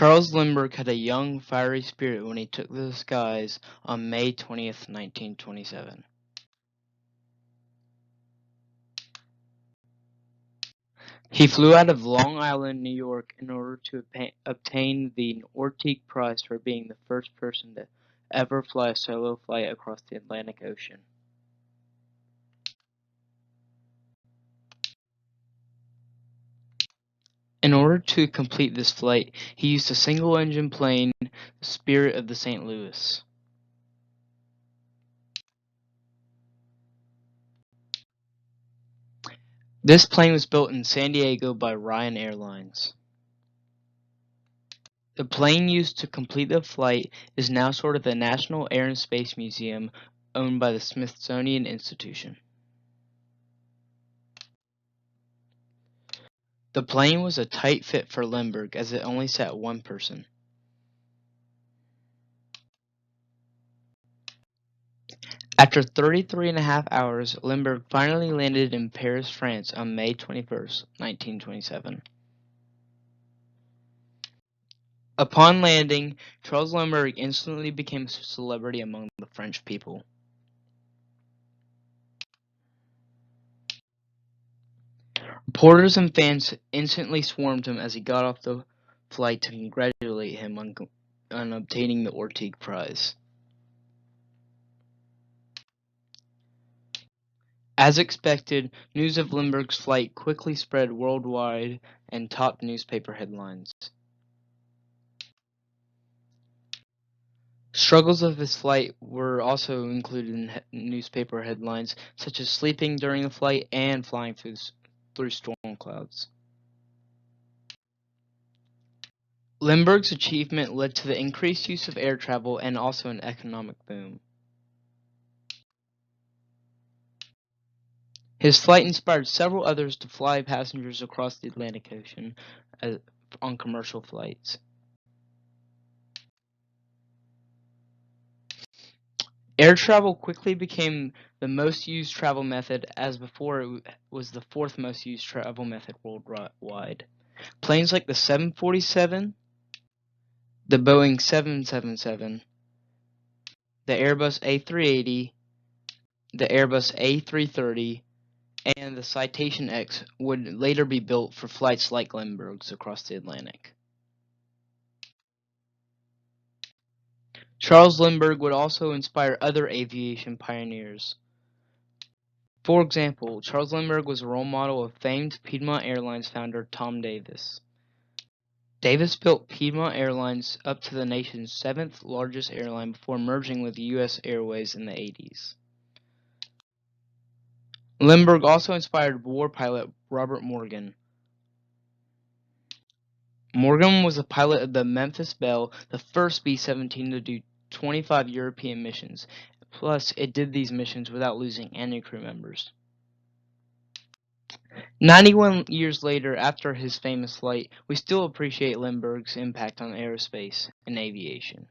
Charles Lindbergh had a young, fiery spirit when he took to the skies on May 20th, 1927. He flew out of Long Island, New York, in order to obtain the Orteig Prize for being the first person to ever fly a solo flight across the Atlantic Ocean. In order to complete this flight, he used a single-engine plane, the Spirit of the St. Louis. This plane was built in San Diego by Ryan Airlines. The plane used to complete the flight is now stored at the National Air and Space Museum, owned by the Smithsonian Institution. The plane was a tight fit for Lindbergh, as it only sat one person. After 33.5 hours, Lindbergh finally landed in Paris, France on May 21st, 1927. Upon landing, Charles Lindbergh instantly became a celebrity among the French people. Reporters and fans instantly swarmed him as he got off the flight to congratulate him on obtaining the Orteig Prize. As expected, news of Lindbergh's flight quickly spread worldwide and topped newspaper headlines. Struggles of his flight were also included in newspaper headlines, such as sleeping during the flight and flying through storm clouds. Lindbergh's achievement led to the increased use of air travel and also an economic boom. His flight inspired several others to fly passengers across the Atlantic Ocean on commercial flights. Air travel quickly became the most used travel method, as before it was the fourth most used travel method worldwide. Planes like the 747, the Boeing 777, the Airbus A380, the Airbus A330, and the Citation X would later be built for flights like Lindbergh's across the Atlantic. Charles Lindbergh would also inspire other aviation pioneers. For example, Charles Lindbergh was a role model of famed Piedmont Airlines founder Tom Davis. Davis built Piedmont Airlines up to the nation's seventh largest airline before merging with U.S. Airways in the 80s. Lindbergh also inspired war pilot Robert Morgan. Morgan was a pilot of the Memphis Belle, the first B-17 to do 25 European missions. Plus, it did these missions without losing any crew members. 91 years later, after his famous flight, we still appreciate Lindbergh's impact on aerospace and aviation.